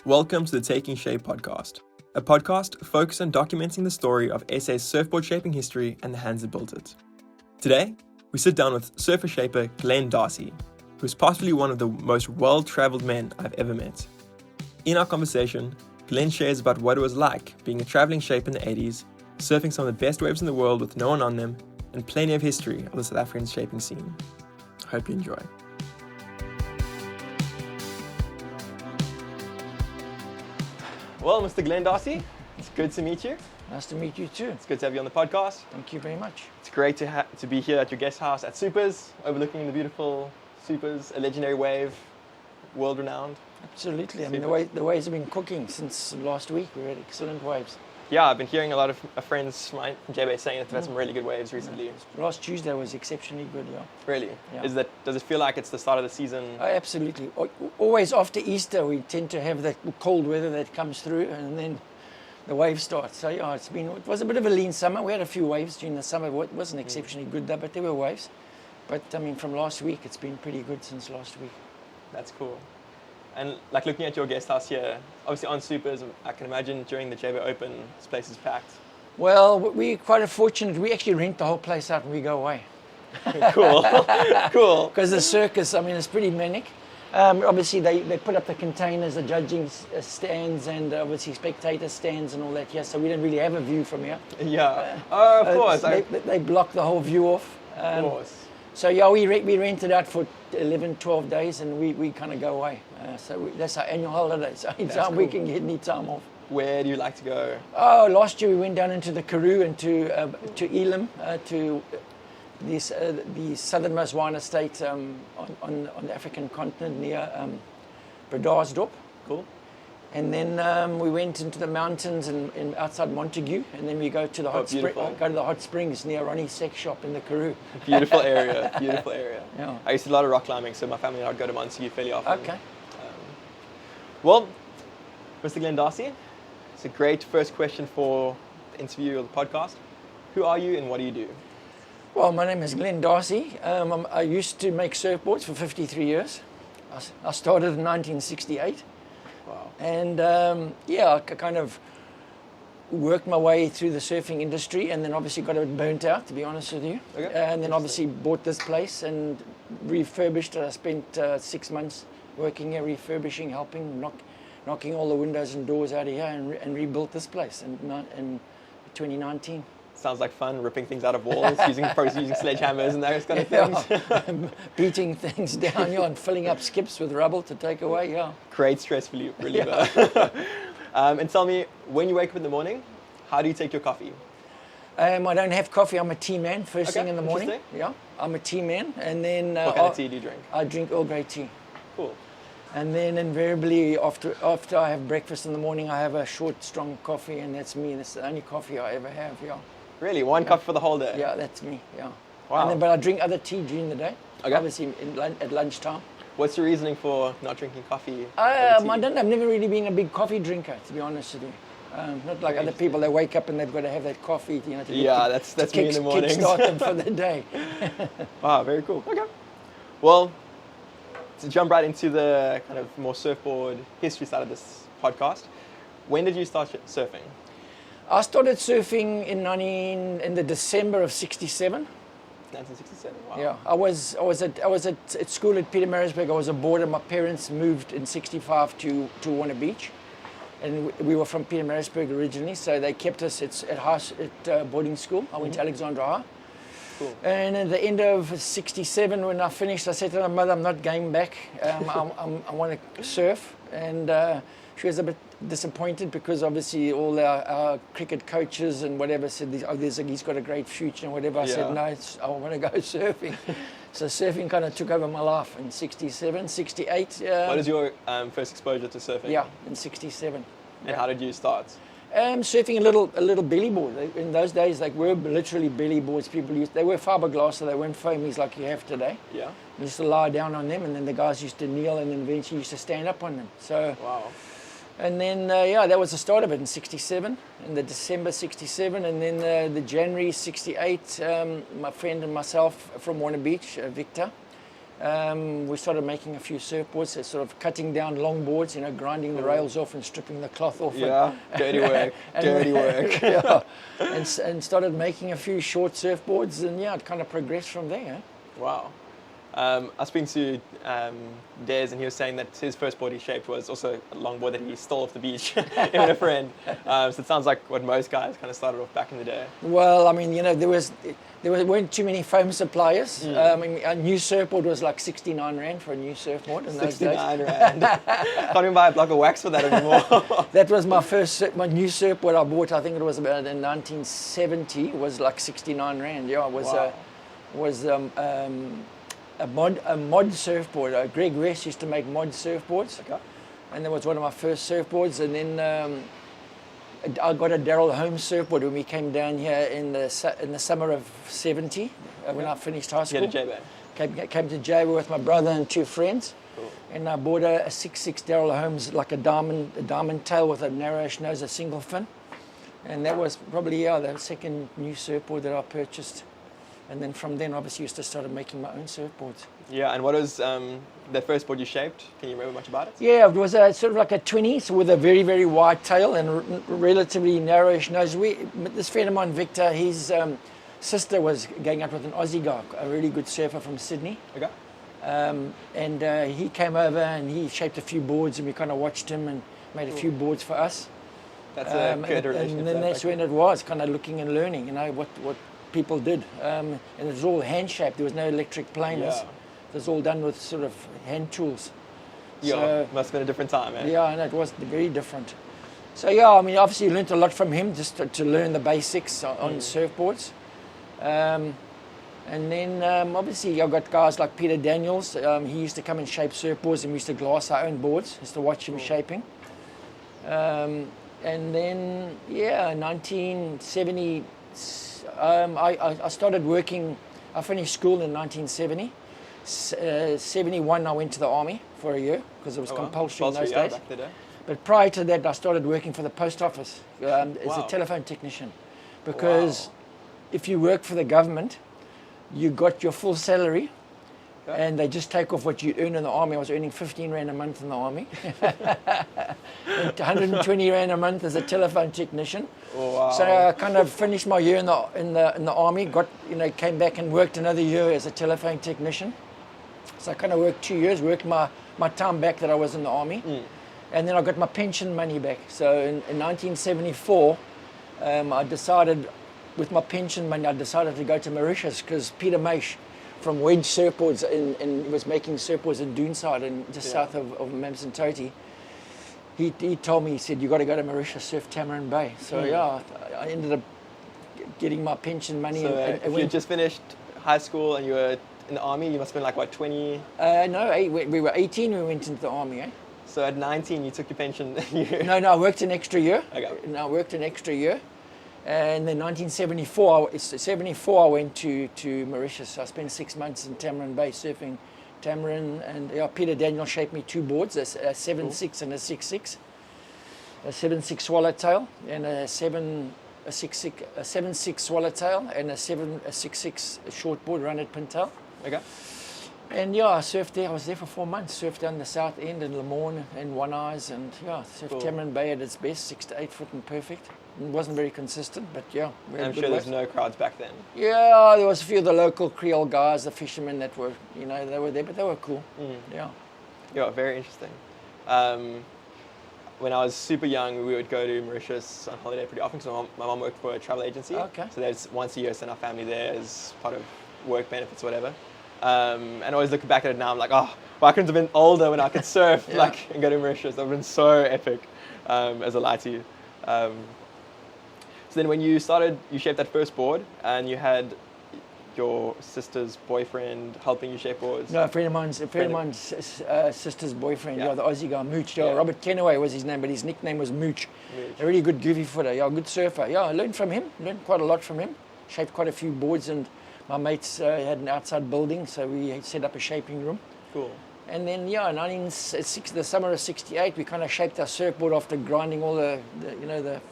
Welcome to the Taking Shape podcast, a podcast focused on documenting the story of SA's surfboard shaping history and the hands that built it. Today, we sit down with surfer shaper Glen Darcy, who is possibly one of the most well-travelled men I've ever met. In our conversation, Glen shares about what it was like being a travelling shaper in the 80s, surfing some of the best waves in the world with no one on them, and plenty of history of the South African shaping scene. I hope you enjoy. Well, Mr. Glen Darcy, it's good to meet you. Nice to meet you too. It's good to have you on the podcast. Thank you very much. It's great to be here at your guest house at Supers, overlooking the beautiful Supers, a legendary wave, world-renowned. Absolutely. I mean, the waves have been cooking since last week. We had excellent waves. Yeah, I've been hearing a lot of friends from JB saying that they've had some really good waves recently. Last Tuesday was exceptionally good, yeah. Really? Yeah. Does it feel like it's the start of the season? Oh, absolutely. Always after Easter, we tend to have that cold weather that comes through, and then the waves start. So yeah, it was a bit of a lean summer. We had a few waves during the summer. It wasn't exceptionally good though, but there were waves. But I mean, from last week, it's been pretty good since last week. That's cool. And like looking at your guest house here, obviously on Supers, I can imagine during the JB Open, this place is packed. Well, we're quite fortunate. We actually rent the whole place out and we go away. Cool, cool. Because the circus, I mean, it's pretty manic. Obviously, they put up the containers, the judging stands, and obviously spectator stands and all that here. So we don't really have a view from here. Yeah. Of course. They block the whole view off. Of course. So yeah, we rent it out for 11, 12 days, and we kind of go away. That's our annual holiday. So anytime we can get any time off. Where do you like to go? Oh, last year we went down into the Karoo and to Elam, to the southernmost wine estate on the African continent near Bredasdorp. Cool. And then we went into the mountains and outside Montague, and then we go to the hot springs near Ronnie's sex shop in the Karoo. Beautiful area, beautiful area. Yeah. I used to do a lot of rock climbing, so my family and I'd go to Montague fairly often. Okay. Well, Mr. Glen Darcy, it's a great first question for the interview or the podcast. Who are you and what do you do? Well, my name is Glen Darcy. I used to make surfboards for 53 years. I started in 1968. Wow. And I kind of worked my way through the surfing industry, and then obviously got a bit burnt out, to be honest with you. Okay. And then obviously bought this place and refurbished it. I spent 6 months working here, refurbishing, helping, knocking all the windows and doors out of here, and rebuilt this place in 2019. Sounds like fun, ripping things out of walls, using sledgehammers and those kind of things. Beating things down, and filling up skips with rubble to take away, Great stress reliever. Yeah. And tell me, when you wake up in the morning, how do you take your coffee? I don't have coffee. I'm a tea man first thing in the morning. Yeah, I'm a tea man. And then what kind of tea do you drink? I drink Earl Grey tea. Cool. And then invariably after I have breakfast in the morning, I have a short, strong coffee, and that's me. That's the only coffee I ever have, Really? One cup for the whole day? Yeah, that's me, Wow. But I drink other tea during the day, okay. Obviously at lunchtime. What's your reasoning for not drinking coffee? I've never really been a big coffee drinker, to be honest with you. Not like other people, they wake up and they've got to have that coffee, that's me in the mornings. Kickstart them for the day. Wow, very cool. Okay. Well, to jump right into the kind of more surfboard history side of this podcast, when did you start surfing? I started surfing in the December of '67. 1967. Wow. Yeah, I was at school at Pietermaritzburg. I was a boarder. My parents moved in '65 to Warner Beach, and we were from Pietermaritzburg originally. So they kept us at boarding school. I went to Alexandra High. Cool. And at the end of '67, when I finished, I said to my mother, "I'm not going back. I want to surf." And she was a bit disappointed because obviously all our cricket coaches and whatever said, he's got a great future and whatever. I said, no, I want to go surfing. So surfing kind of took over my life in '67, '68. What is your first exposure to surfing? Yeah, in '67. And how did you start? Surfing a little belly board. In those days, were literally belly boards. They were fiberglass, so they weren't foamies like you have today. Yeah. You used to lie down on them, and then the guys used to kneel, and then eventually used to stand up on them. So. Wow. And then, that was the start of it in '67, in the December '67, and then the January '68, my friend and myself from Warner Beach, Victor, we started making a few surfboards, so sort of cutting down long boards, grinding the rails off and stripping the cloth off. Yeah, dirty work, dirty work. Yeah, and started making a few short surfboards, and yeah, it kind of progressed from there. Wow. I was speaking to Des, and he was saying that his first board he shaped was also a longboard that he stole off the beach, him and a friend. So it sounds like what most guys kind of started off back in the day. Well, I mean, there weren't too many foam suppliers. I mean, a new surfboard was like 69 Rand for a new surfboard in those days. 69 Rand. Can't even buy a block of wax for that anymore. That was my new surfboard I bought. I think it was about in 1970. Was like 69 Rand. Yeah, it was a mod surfboard. Greg West used to make mod surfboards. Okay. And that was one of my first surfboards. And then I got a Daryl Holmes surfboard when we came down here in the summer of 70 when I finished high school. You had a J-Bay? Came to J with my brother and two friends. Cool. And I bought a 6.6 Daryl Holmes, like a diamond tail with a narrowish nose, a single fin. And that was probably the second new surfboard that I purchased. And then from then, obviously, used to started making my own surfboards. Yeah, and what was the first board you shaped? Can you remember much about it? Yeah, it was sort of like a 20, so with a very, very wide tail and relatively narrowish nose. This friend of mine, Victor, his sister was going out with an Aussie guy, a really good surfer from Sydney. Okay. And he came over and he shaped a few boards, and we kind of watched him and made a few boards for us. That's a good relationship. And then that's when it was, kind of looking and learning, what people did. And it was all hand-shaped. There was no electric planers. Yeah. It was all done with sort of hand tools. Yeah, So, must have been a different time, eh? yeah, and it was very different. So yeah, I mean, obviously learned a lot from him, just to learn the basics on surfboards. And then obviously I got guys like Peter Daniels. He used to come and shape surfboards, and we used to glass our own boards, used to watch him shaping. And then, 1970, I started working. I finished school in 1970. 71, I went to the army for a year because it was compulsory in those days. Back in the day. But prior to that, I started working for the post office as a telephone technician. Because if you work for the government, you got your full salary, and they just take off what you earn in the army. I was earning 15 Rand a month in the army, and 120 Rand a month as a telephone technician. Wow. So I kind of finished my year in the army. Came back and worked another year as a telephone technician. So I kind of worked 2 years, worked my time back that I was in the army, and then I got my pension money back. So in 1974, I decided, with my pension money, I decided to go to Mauritius because Peter Maish from Wedge Surfboards and was making surfboards in Doonside and just south of Mamsentoti. He told me, he said, you got to go to Mauritius, surf Tamarin Bay. So I ended up getting my pension money. So if you just finished high school and you were in the army, you must have been like, what, 20? No, we were 18 when we went into the army, eh? So at 19, you took your pension. No, I worked an extra year. Okay. No, I worked an extra year. And then 1974, I went to Mauritius. I spent 6 months in Tamarin Bay surfing Tamarin, and Peter Daniel shaped me two boards, a 7.6 and a 6.6. A 7.6 swallowtail and a 7.6 swallowtail and a 6.6 shortboard run-at pintail. Okay. And I surfed there. I was there for 4 months. Surfed down the south end in Lemoine and One Eyes, and surfed Tamarin Bay at its best, 6 to 8 foot and perfect. It wasn't very consistent, but I'm sure there's no crowds back then. Yeah, there was a few of the local Creole guys, the fishermen that were, they were there, but they were cool. Yeah, very interesting. When I was super young, we would go to Mauritius on holiday pretty often because my mom worked for a travel agency. Okay. So there's once a year send our family there as part of work benefits, whatever. And always looking back at it now, I'm like, why couldn't I have been older when I could surf and go to Mauritius? That would have been so epic as a latie. So then when you started, you shaped that first board and you had your sister's boyfriend helping you shape boards? No, a friend of mine's sister's boyfriend, the Aussie guy, Mooch. Robert Kenaway was his name, but his nickname was Mooch. A really good goofy footer, good surfer. I learned from him, learned quite a lot from him. Shaped quite a few boards, and my mates had an outside building, so we set up a shaping room. Cool. And then, the summer of '68, we kind of shaped our surfboard after grinding all the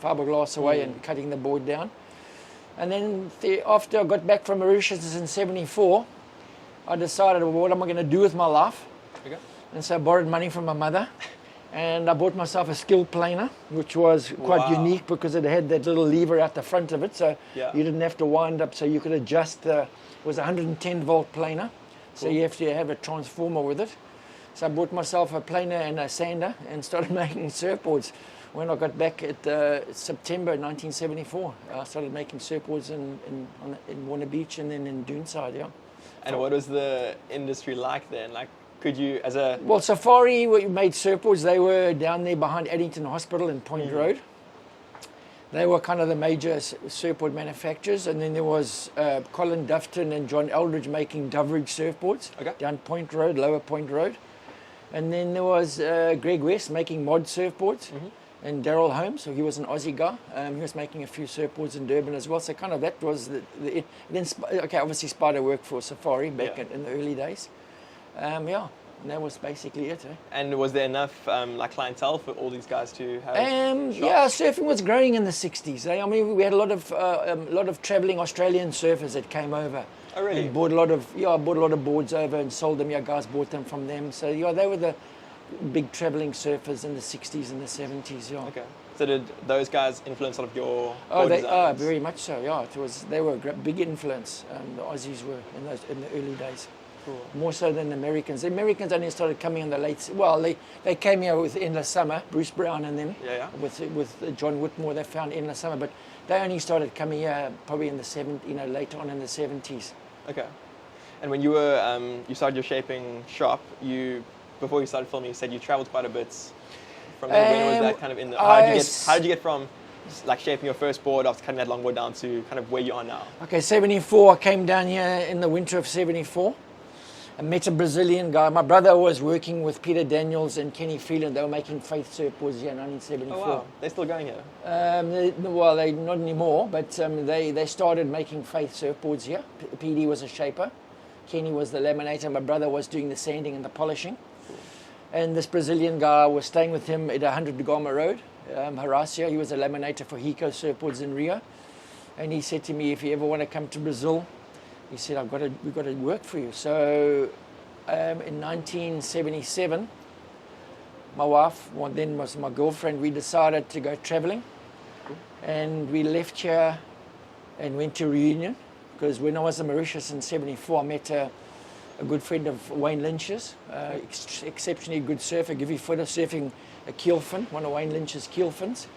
fiberglass away and cutting the board down. And then after I got back from Mauritius in '74, I decided, well, what am I going to do with my life? Okay. And so I borrowed money from my mother, and I bought myself a skill planer, which was quite unique because it had that little lever out the front of it, so you didn't have to wind up, so you could adjust. It was a 110 volt planer, so you have to have a transformer with it. So I bought myself a planer and a sander and started making surfboards. When I got back at September 1974, I started making surfboards in Warner Beach and then in Doonside, yeah. And what was the industry like then? Like, could you, as a... Well, Safari we made surfboards. They were down there behind Addington Hospital in Point Road. They were kind of the major surfboard manufacturers. And then there was Colin Dufton and John Eldridge making Doveridge surfboards down Point Road, Lower Point Road. And then there was Greg West making mod surfboards. And Daryl Holmes, so he was an Aussie guy. He was making a few surfboards in Durban as well. So kind of that was it. Then, obviously Spider worked for Safari back in the early days. And that was basically it. And was there enough like clientele for all these guys to have shops? Surfing was growing in the 60s. I mean, we had a lot of travelling Australian surfers that came over. Oh, really? And bought a lot of boards over and sold them. Guys bought them from them. So they were the big travelling surfers in the 60s and the 70s. Okay. So did those guys influence a lot of your designs? Very much so. Yeah, they were a big influence. The Aussies were in the early days. Cool. More so than the Americans. The Americans only started coming in the late. Well, they came here with Endless Summer, Bruce Brown and them. With John Whitmore, they found Endless Summer, but they only started coming here probably in the later on in the 70s. Okay. And when you were you started your shaping shop, before you started filming, you said you travelled quite a bit. From when was that kind of in the? How did you get from like shaping your first board after cutting that longboard down to kind of where you are now? Okay, 74. I came down here in the winter of 74. I met a Brazilian guy. My brother was working with Peter Daniels and Kenny Phelan. They were making Faith surfboards here in 1974. Oh wow, they're still going here? They're not anymore, but they started making Faith surfboards here. PD was a shaper. Kenny was the laminator. My brother was doing the sanding and the polishing. And this Brazilian guy was staying with him at 100 Gama Road, Horacio. He was a laminator for Hiko surfboards in Rio. And he said to me, if you ever want to come to Brazil, he said, we've got to work for you. So in 1977, my wife, then was my girlfriend, we decided to go traveling. And we left here and went to Reunion. Because when I was in Mauritius in 74, I met a good friend of Wayne Lynch's, exceptionally good surfer, give you footer, surfing a keel fin, one of Wayne Lynch's keel fins.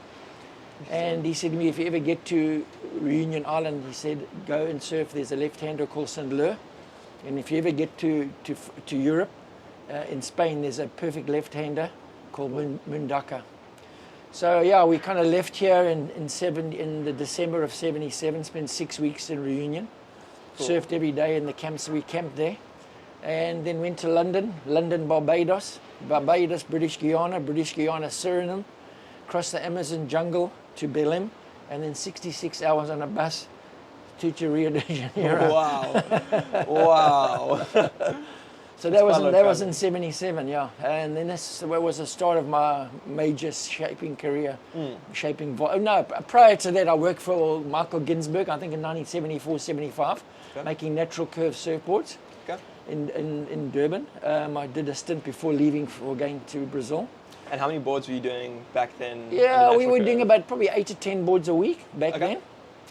And he said to me, if you ever get to Reunion Island, he said, go and surf. There's a left-hander called Saint-Leu. And if you ever get to Europe, in Spain, there's a perfect left-hander called Mundaka. So we kind of left here in the December of 77, spent 6 weeks in Reunion, surfed every day in the camps. We camped there. And then went to London, Barbados, British Guiana, Suriname, crossed the Amazon jungle to Belém, and then 66 hours on a bus to Rio de Janeiro. Wow. So that was in 77, and then this was the start of my major shaping career. Prior to that I worked for Michael Ginsberg, I think in 1974-75, making natural curve surfboards. In Durban. I did a stint before leaving for going to Brazil. And how many boards were you doing back then? We were doing about probably 8 to 10 boards a week back then.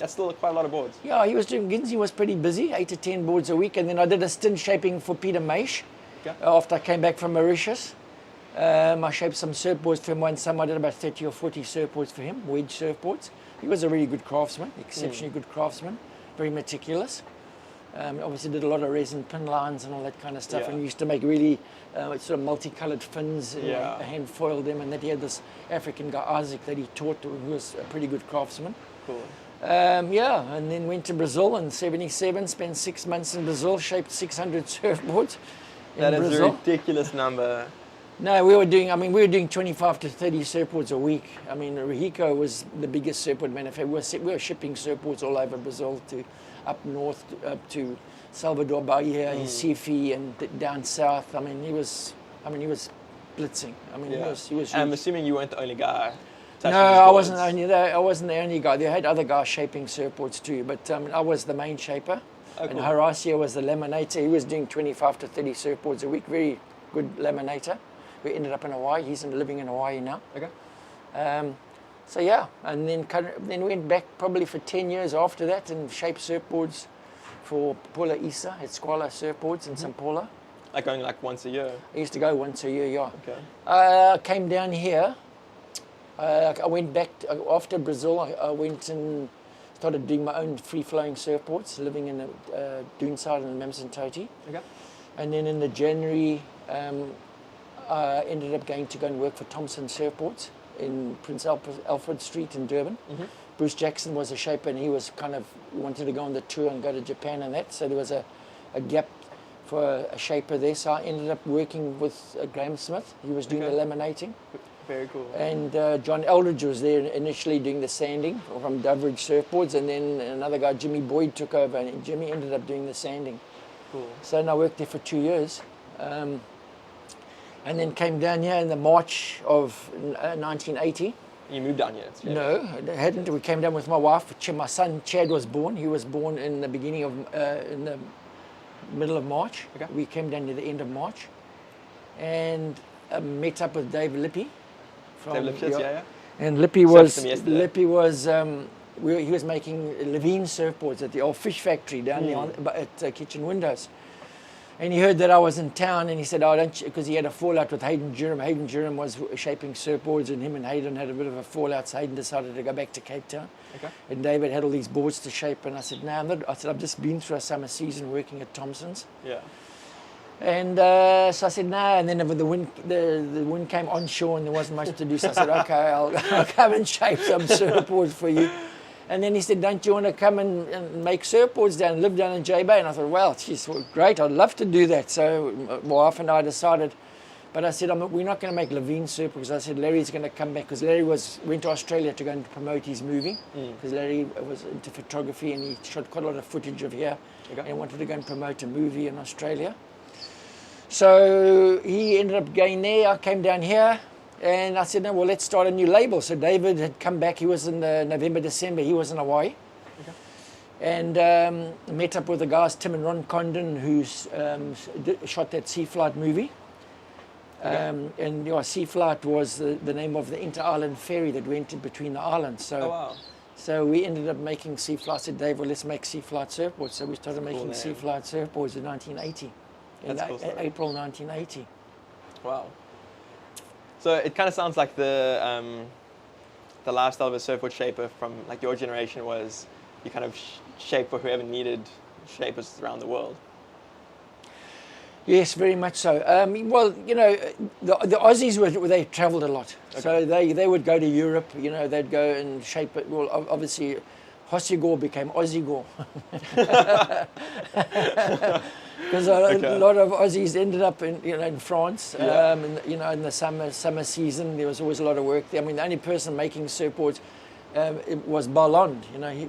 That's still quite a lot of boards. Yeah, Ginsey was pretty busy, 8 to 10 boards a week. And then I did a stint shaping for Peter Maish after I came back from Mauritius. I shaped some surfboards for him one summer. I did about 30 or 40 surfboards for him, wedge surfboards. He was a really good craftsman, exceptionally good craftsman, very meticulous. Obviously did a lot of resin pin lines and all that kind of stuff, and used to make really sort of multicolored fins, hand foiled them, and then he had this African guy, Isaac, that he taught, who was a pretty good craftsman. Cool. And then went to Brazil in 77, spent 6 months in Brazil, shaped 600 surfboards in That is Brazil. a ridiculous number. No, we were doing 25 to 30 surfboards a week. I mean, Rico was the biggest surfboard manufacturer. We were shipping surfboards all over Brazil to up north, up to Salvador Bahia, Recife, and down south. I mean, he was blitzing. I mean, he was huge. I'm assuming you weren't the only guy. No, I wasn't the only guy. They had other guys shaping surfboards too, but I was the main shaper. Oh, And cool. Horacio was the laminator. He was doing 25 to 30 surfboards a week. Very good laminator. We ended up in Hawaii. He's living in Hawaii now. Okay. So yeah, and then went back probably for 10 years after that and shaped surfboards for Paula Isa at Squala Surfboards in St. Paula. Like going like once a year? I used to go once a year, yeah. Okay. Came down here. I went back after Brazil. I went and started doing my own free-flowing surfboards, living in the Doonside and Mamsentoti. Okay. And then in the January, I ended up going to go and work for Thompson Surfboards in Prince Alfred Street in Durban. Mm-hmm. Bruce Jackson was a shaper, and he wanted to go on the tour and go to Japan and that. So there was a gap for a shaper there. So I ended up working with Graham Smith. He was doing the laminating. Very cool. And John Eldridge was there initially doing the sanding from Doveridge Surfboards, and then another guy, Jimmy Boyd, took over, and Jimmy ended up doing the sanding. Cool. So then I worked there for 2 years. And then came down here in the March of 1980. You moved down here? No, I hadn't. We came down with my wife. My son Chad was born. He was born in the beginning of, in the middle of March. Okay. We came down to the end of March, and met up with Dave Lippy. Dave Lipschitz, yeah. And Lippy was he was making Levine surfboards at the old fish factory down there at Kitchen Windows. And he heard that I was in town, and he said, "Oh, don't," because he had a fallout with Hayden Durham. Hayden Durham was shaping surfboards, and him and Hayden had a bit of a fallout. So Hayden decided to go back to Cape Town. Okay. And David had all these boards to shape, and I said, "No, I'm not." I said, "I've just been through a summer season working at Thompson's." Yeah. And so I said, "No." And then the wind came onshore, and there wasn't much to do. So I said, "Okay, I'll come and shape some surfboards for you." And then he said, "Don't you want to come and make surfboards live down in J Bay?" And I thought, well, geez, great, I'd love to do that. So my wife and I decided, but I said, we're not going to make Levine surfboards. I said, Larry's going to come back, because Larry went to Australia to go and promote his movie, because Larry was into photography, and he shot quite a lot of footage of here, and wanted to go and promote a movie in Australia. So he ended up going there. I came down here. And I said, "No, well, let's start a new label." So David had come back. He was in the November, December. He was in Hawaii. Okay. And met up with the guys, Tim and Ron Condon, who shot that Sea Flight movie. Okay. And Sea Flight was the name of the inter-island ferry that went in between the islands. So, So we ended up making Sea Flight. I said, "Dave, well, let's make Sea Flight surfboards." So we started making Sea Flight surfboards in 1980. That's cool. April 1980. Wow. So it kind of sounds like the lifestyle of a surfboard shaper from like your generation was you kind of shape for whoever needed shapers around the world. Yes, very much so. Well, the Aussies they travelled a lot, so they would go to Europe. They'd go and shape it. Well, obviously, Hossegor became Aussiegor. Because a lot of Aussies ended up in France. In the summer season, there was always a lot of work there. I mean, the only person making surfboards it was Barlond.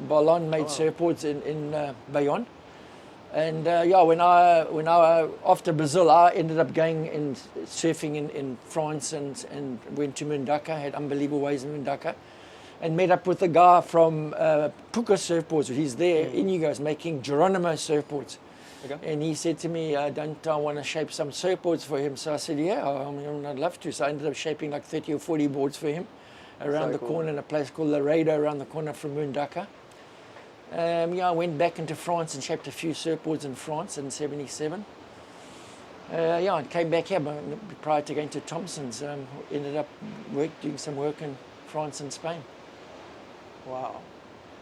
Barlond made surfboards in Bayonne. And when I after Brazil, I ended up going and surfing in France and went to Mundaka. Had unbelievable waves in Mundaka. And met up with a guy from Puka Surfboards. He's there, Inigo's making Geronimo surfboards. Okay. And he said to me, "Don't I want to shape some surfboards for him?" So I said, "Yeah, I'd love to." So I ended up shaping like 30 or 40 boards for him around the corner in a place called Laredo, around the corner from Mundaka. I went back into France and shaped a few surfboards in France in 77. I came back here prior to going to Thompson's. Ended up doing some work in France and Spain. Wow.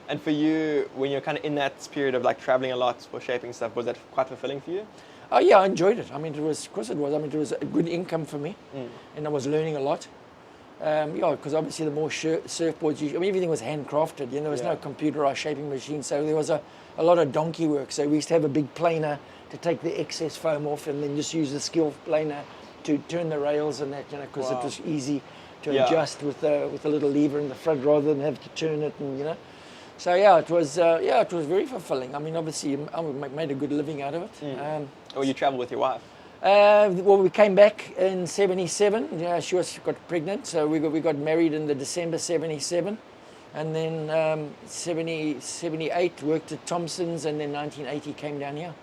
And for you, when you're kind of in that period of like traveling a lot for shaping stuff, was that quite fulfilling for you? Oh yeah, I enjoyed it. I mean, of course it was. I mean, it was a good income for me, and I was learning a lot. Because obviously the more surfboards, everything was handcrafted. There was no computerized shaping machine, so there was a lot of donkey work. So we used to have a big planer to take the excess foam off, and then just use the skill planer to turn the rails and that, because it was easy to adjust with a little lever in the front rather than have to turn it, and So it was very fulfilling. I mean, obviously I made a good living out of it. You traveled with your wife? We came back in 77. She got pregnant, so we got married in the December 77. And then 78 worked at Thompson's, and then 1980 came down here.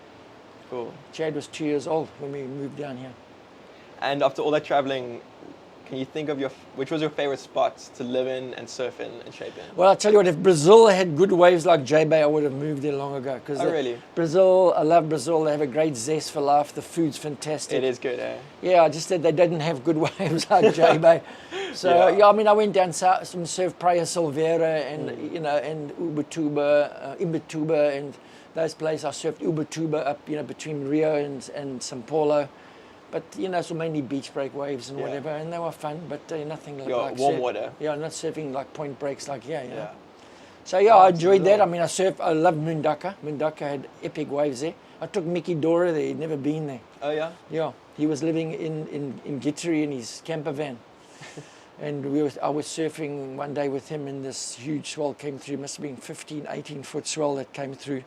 Cool. Chad was 2 years old when we moved down here. And after all that traveling, can you think of which was your favorite spot to live in and surf in and shape in? Well, I'll tell you what, if Brazil had good waves like J-Bay, I would have moved there long ago. Oh, really? Brazil, I love Brazil. They have a great zest for life. The food's fantastic. It is good, eh? Yeah, I just said they didn't have good waves like J-Bay. So, yeah, I mean, I went down south and surfed Praia Silveira and, you know, and Ubatuba and those places. I surfed Ubatuba up, you know, between Rio and São Paulo. But, you know, so mainly beach break waves and whatever, and they were fun, but nothing like warm water. Yeah, not surfing like point breaks like here, you know. So, yeah, I enjoyed that. I mean, I loved Mundaka. Mundaka had epic waves there. I took Mickey Dora there, he'd never been there. Oh, yeah? Yeah, he was living in Gittery in his camper van. And I was surfing one day with him, and this huge swell came through. Must have been 15, 18-foot swell that came through.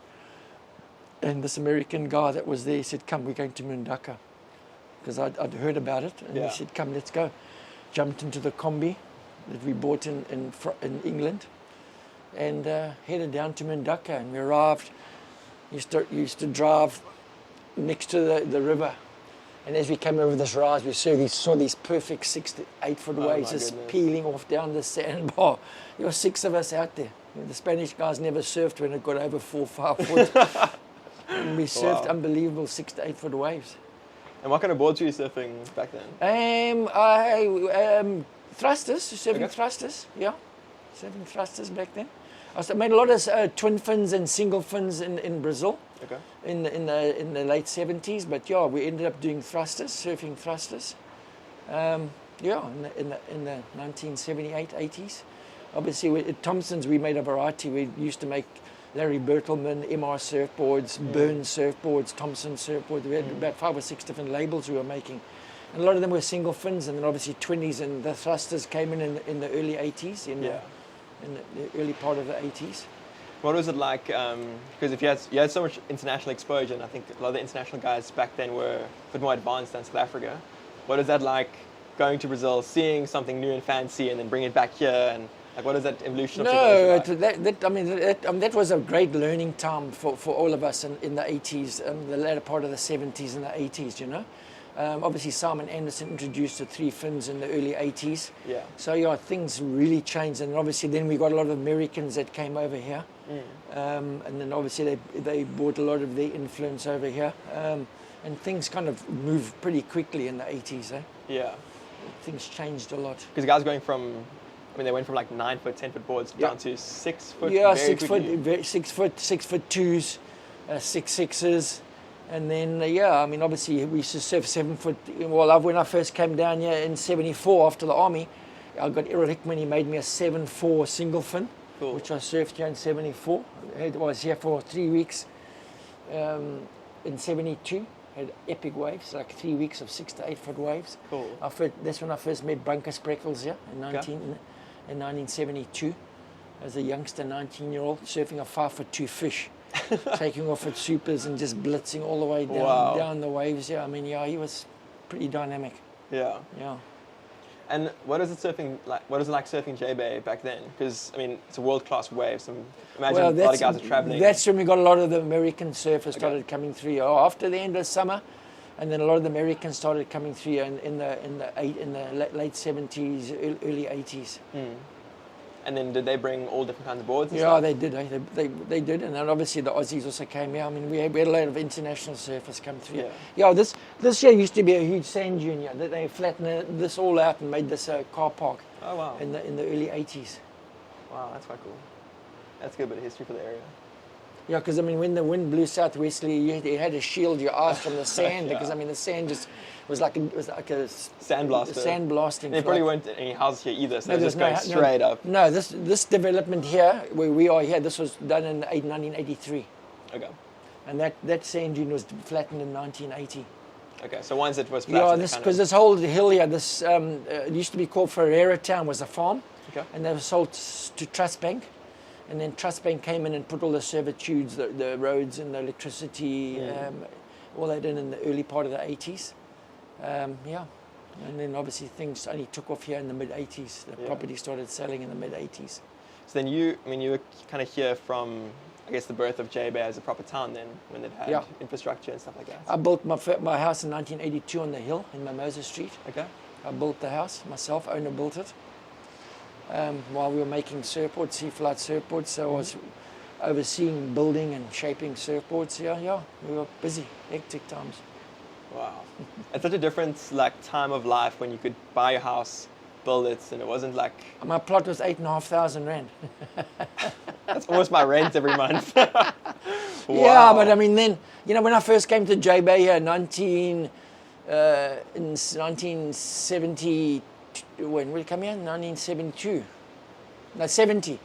And this American guy that was there, he said, come, we're going to Mundaka. Because I'd heard about it, and he said, come, let's go. Jumped into the combi that we bought in England, and headed down to Mundaka, and we arrived. Used to drive next to the river, and as we came over this rise, we saw these perfect 6 to 8 foot waves just peeling off down the sandbar. There were 6 of us out there. The Spanish guys never surfed when it got over 4 or 5 foot. And we surfed unbelievable 6 to 8 foot waves. And what kind of boards were you surfing back then? Thrusters, surfing thrusters, yeah. Surfing thrusters back then. I made a lot of twin fins and single fins in Brazil in the late 70s, but yeah, we ended up doing thrusters, surfing thrusters. In the 1978, 80s. Obviously, at Thompson's we made a variety. We used to make Larry Bertelman, MR surfboards, Burns surfboards, Thompson surfboards. We had about 5 or 6 different labels we were making. And a lot of them were single fins, and then obviously 20s, and the thrusters came in the early 80s, in the early part of the 80s. What was it like? Because if you had so much international exposure, and I think a lot of the international guys back then were a bit more advanced than South Africa. What is that like going to Brazil, seeing something new and fancy, and then bringing it back here? And like, what is that evolution of technology like? That was a great learning time for all of us in the 80s, the latter part of the 70s and the 80s, you know. Obviously, Simon Anderson introduced the 3 fins in the early 80s. Yeah. So, yeah, things really changed. And obviously, then we got a lot of Americans that came over here. And then, obviously, they brought a lot of their influence over here. And things kind of moved pretty quickly in the 80s, eh? Yeah. Things changed a lot. Because guys going from... I mean, they went from like 9 foot, 10 foot boards down to 6 foot. Yeah, 6 foot 2s, 6'6s, and then I mean, obviously we used to surf 7 foot. Well, when I first came down here in '74 after the army, I got Errol Hickman. He made me a 7'4" single fin, which I surfed here in '74. I was here for 3 weeks. In '72, had epic waves, like 3 weeks of 6 to 8 foot waves. Cool. That's when I first met Bunker Spreckles here in 1972, as a youngster, 19-year-old, surfing a 5'2" fish, taking off at supers and just blitzing all the way down the waves. Yeah, I mean, he was pretty dynamic. Yeah. Yeah. And what is it like? What is it like surfing J-Bay back then? Because I mean, it's a world-class wave. So imagine a lot of guys are traveling. That's when we got a lot of the American surfers started coming through. After the end of summer, and then a lot of the Americans started coming through in the late 70s, early 80s. And then did they bring all different kinds of boards? And stuff? They did. They did, and then obviously the Aussies also came here. I mean, we had a lot of international surfers come through. Yeah. This year used to be a huge sand dune here. They flattened this all out and made this car park. Oh wow! In the early 80s. Wow, that's quite cool. That's a good bit of history for the area. Yeah, because I mean, when the wind blew southwesterly, you had to shield your eyes from the sand because I mean, the sand just was like a sand blaster. Sand blasting. There probably weren't any houses here either, so just going straight up. No, this development here, where we are here, this was done in 1983. Okay. And that sand dune was flattened in 1980. Okay, so once it was flattened, because this whole hill here, it used to be called Ferreira Town, was a farm, and they were sold to Trust Bank. And then Trust Bank came in and put all the servitudes, the roads and the electricity, all that in the early part of the 80s. And then obviously things only took off here in the mid-80s. The property started selling in the mid-80s. So then you were kind of here from, I guess, the birth of J Bay as a proper town then, when it had infrastructure and stuff like that. I built my house in 1982 on the hill in Mimosa Street. Okay. I built the house myself, owner built it. While we were making surfboards, sea flight surfboards, so I was overseeing building and shaping surfboards. Yeah, we were busy, hectic times. Wow. It's such a different time of life when you could buy a house, build it, and it wasn't like... My plot was 8,500 rand. That's almost my rent every month. Wow. Yeah, but I mean then, when I first came to J Bay here in 1970, when we come here? 1972. No, 70.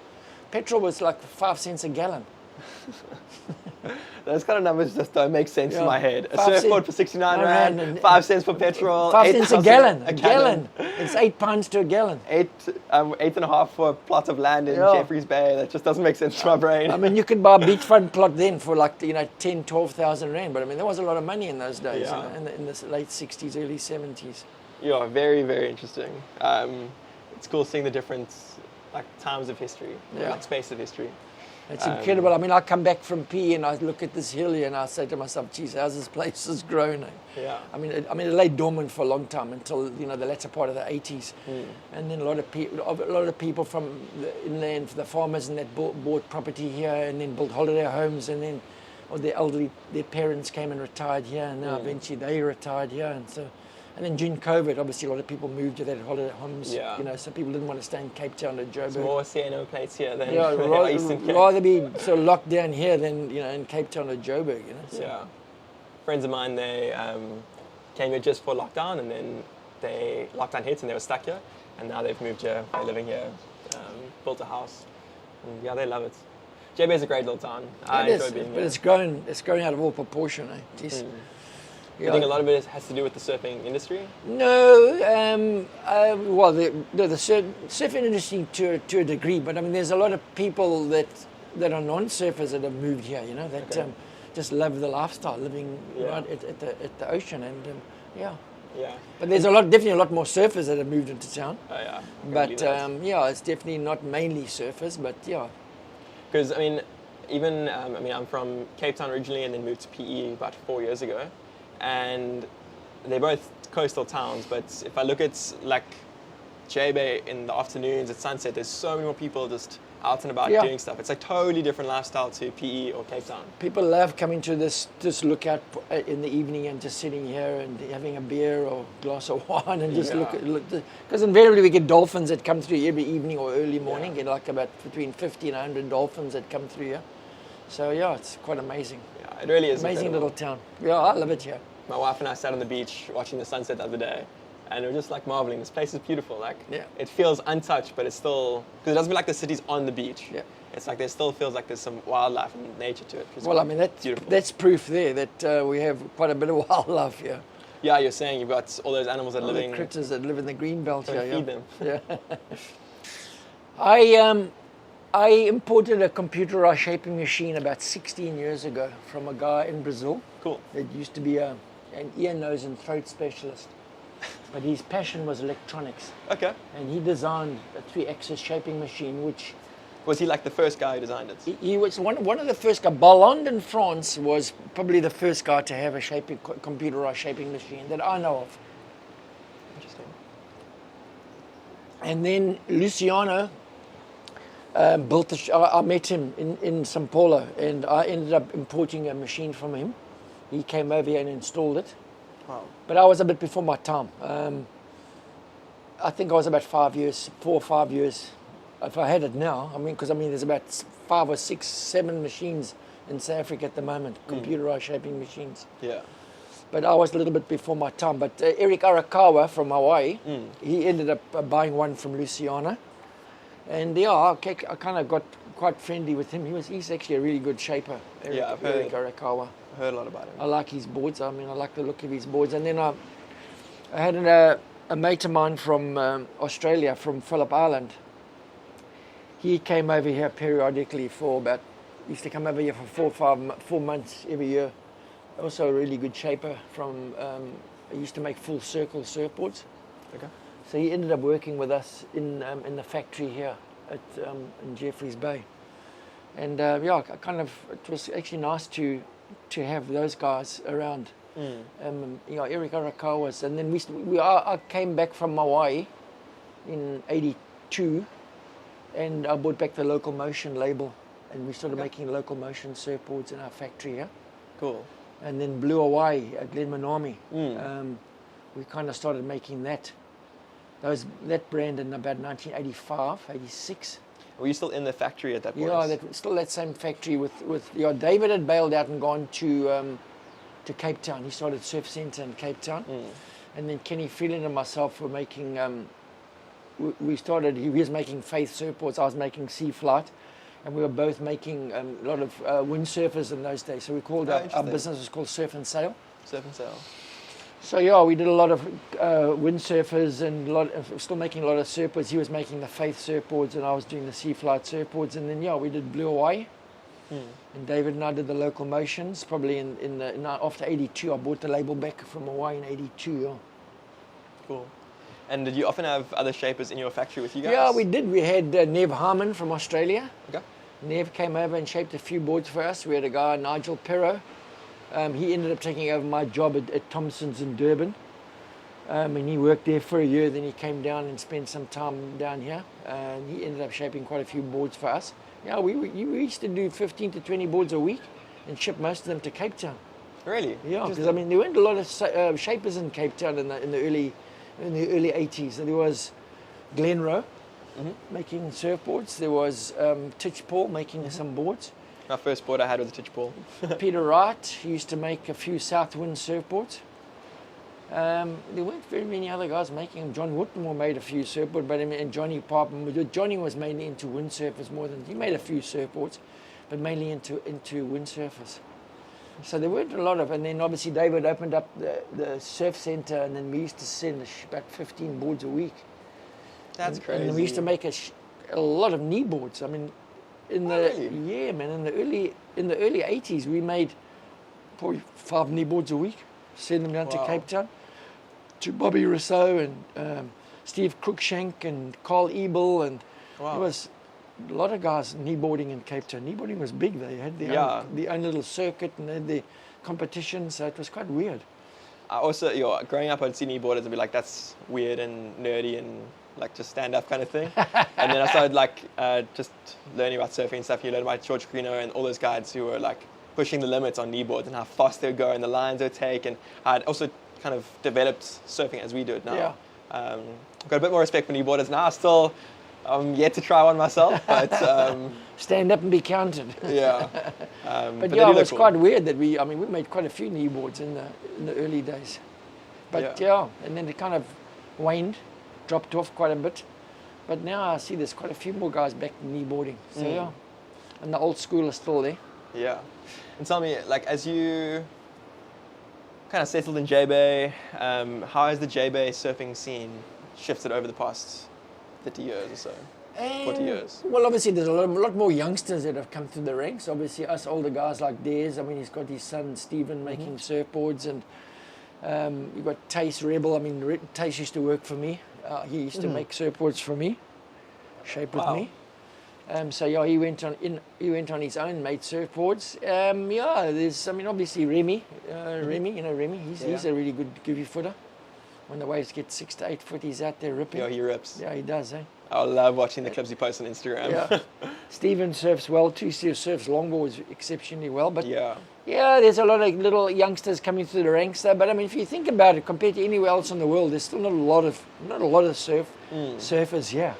Petrol was like 5 cents a gallon. Those kind of numbers just don't make sense in my head. A surfboard for 69 rand, and 5 cents for petrol, 5 cents a gallon. A gallon. It's £8 to a gallon. 8.5 for a plot of land in Jeffreys Bay. That just doesn't make sense to my brain. I mean, you could buy a beachfront plot then for 10, 12,000 rand. But I mean, there was a lot of money in those days, in the late 60s, early 70s. Yeah, very, very interesting. It's cool seeing the different times of history, space of history. It's incredible. I mean, I come back from PE and I look at this hill here and I say to myself, geez, how's this place has grown? Yeah. I mean, it lay dormant for a long time until, the latter part of the 80s. And then a lot of people from the inland, the farmers and that bought property here and then built holiday homes, and then their parents came and retired here, and now eventually they retired here. And then during COVID, obviously a lot of people moved to that holiday homes, so people didn't want to stay in Cape Town or Joburg. There's more CNO plates here than Eastern Cape. Rather be sort of locked down here than, in Cape Town or Joburg, So. Yeah. Friends of mine, they came here just for lockdown, and then lockdown hit and they were stuck here, and now they've moved here, they're living here, built a house, and they love it. JB is a great little town. I enjoy being here. But it's growing out of all proportion, Jeez. I think a lot of it has to do with the surfing industry. No, the surfing industry to a degree, but I mean, there's a lot of people that are non-surfers that have moved here, that just love the lifestyle, living right at the ocean, and Yeah. But there's definitely a lot more surfers that have moved into town. Oh yeah. But it's definitely not mainly surfers, but yeah. Because I'm from Cape Town originally, and then moved to PE about 4 years ago. And they're both coastal towns, but if I look at J Bay in the afternoons at sunset, there's so many more people just out and about doing stuff. It's a totally different lifestyle to PE or Cape Town. People love coming to this, just look out in the evening and just sitting here and having a beer or a glass of wine and just look. Because invariably we get dolphins that come through every evening or early morning. Get about between 50 and 100 dolphins that come through here. So it's quite amazing. Yeah, it really is amazing incredible. Little town. Yeah, I love it here. My wife and I sat on the beach watching the sunset the other day, and we were just marveling. This place is beautiful. It feels untouched, but it's still, because it doesn't feel like the city's on the beach. Yeah. It's there still feels like there's some wildlife and nature to it. Well, I mean, that's proof there that we have quite a bit of wildlife here. Yeah, you're saying you've got all those animals that the critters that live in the green belt here. Feed them. Yeah. I imported a computerized shaping machine about 16 years ago from a guy in Brazil. Cool. That used to be an ear, nose and throat specialist. But his passion was electronics. Okay. And he designed a 3-axis shaping machine, which... Was he the first guy who designed it? He was one of the first guys. Ballond in France was probably the first guy to have a computerized shaping machine that I know of. Interesting. And then Luciano... I met him in São Paulo, and I ended up importing a machine from him. He came over here and installed it. Wow. But I was a bit before my time. I think I was about 4 or 5 years. If I had it now, because there's about 5 or 6, 7 machines in South Africa at the moment, computerized shaping machines. Yeah. But I was a little bit before my time. But Eric Arakawa from Hawaii, he ended up buying one from Luciano. And I kind of got quite friendly with him. He's actually a really good shaper, Eric Arakawa. I've heard a lot about him. I like his boards. I like the look of his boards. And then I had a mate of mine from Australia, from Phillip Island. He came over here periodically used to come over here for 4 months every year. Also a really good shaper I used to make full circle surfboards. Okay. So he ended up working with us in the factory here. in Jeffreys Bay. And it was actually nice to have those guys around. Eric Arakawas, and then I came back from Hawaii in '82, and I brought back the Local Motion label, and we started making Local Motion surfboards in our factory here. Cool. And then Blue Hawaii at Glen Darcy, we kind of started making that brand in about 1985, 86. Were you still in the factory at that point? Yeah, still that same factory with David had bailed out and gone to Cape Town. He started Surf Centre in Cape Town, and then Kenny Freeland and myself were making. He was making Faith surfboards. I was making Sea Flight, and we were both making a lot of windsurfers in those days. So we called our business was called Surf and Sail. Surf and Sail. So yeah, we did a lot of windsurfers and still making a lot of surfboards. He was making the Faith surfboards, and I was doing the Sea Flight surfboards. And then we did Blue Hawaii. And David and I did the Local Motions. Probably after '82, I bought the label back from Hawaii in '82. Yeah. Cool. And did you often have other shapers in your factory with you guys? Yeah, we did. We had Nev Harmon from Australia. Okay. Nev came over and shaped a few boards for us. We had a guy, Nigel Perro. He ended up taking over my job at Thompson's in Durban. And he worked there for a year. Then he came down and spent some time down here. And he ended up shaping quite a few boards for us. Yeah, we used to do 15 to 20 boards a week and ship most of them to Cape Town. Really? Yeah, because there weren't a lot of shapers in Cape Town in the early 80s. There was Glen Rowe making surfboards. There was Titch Paul making some boards. My first board I had was a Titch Paul. Peter Wright, he used to make a few Southwind surfboards. There weren't very many other guys making them. John Whitmore made a few surfboards, and Johnny Parpin. Johnny was mainly into windsurfers more than he made a few surfboards, but mainly into windsurfers. So there weren't a lot of, and then obviously David opened up the surf centre, and then we used to send about 15 boards a week. That's crazy. And we used to make a lot of knee boards. I mean, in the early 80s, we made probably 5 knee boards a week. Send them down to Cape Town, to Bobby Rousseau and Steve Cruikshank and Carl Ebel, and there was a lot of guys kneeboarding in Cape Town. Kneeboarding was big. They had their own little circuit and they had their competition, so it was quite weird. I also, growing up, I'd see kneeboarders and be like, that's weird and nerdy and like just stand up kind of thing. And then I started just learning about surfing and stuff. You learn about George Carino and all those guys who were like pushing the limits on kneeboards and how fast they would go and the lines they would take, and I'd also kind of developed surfing as we do it now. Yeah. I've got a bit more respect for kneeboarders now. Still, I'm yet to try one myself, but stand up and be counted. Yeah. But it was quite weird that we made quite a few kneeboards in the early days. But and then it kind of waned, dropped off quite a bit. But now I see there's quite a few more guys back kneeboarding. So and the old school is still there. Yeah. And tell me, like, as you kind of settled in J-Bay, how has the J-Bay surfing scene shifted over the past 30 years or so? 40 years? Well, obviously there's a lot more youngsters that have come through the ranks. Obviously us older guys like Des, he's got his son Stephen making surfboards, and you've got Tace Rebel. Tace used to work for me. He used to make surfboards for me, shape with me. He went on his own, made surfboards. There's obviously Remy, he's a really good goofy footer. When the waves get 6 to 8 foot, he's out there ripping. Yeah, he rips. Yeah, he does, eh? I love watching the clips he posts on Instagram. Yeah. Steven surfs well too. Steve surfs longboards exceptionally well. But there's a lot of little youngsters coming through the ranks there. But if you think about it, compared to anywhere else in the world, there's still not a lot of surfers here.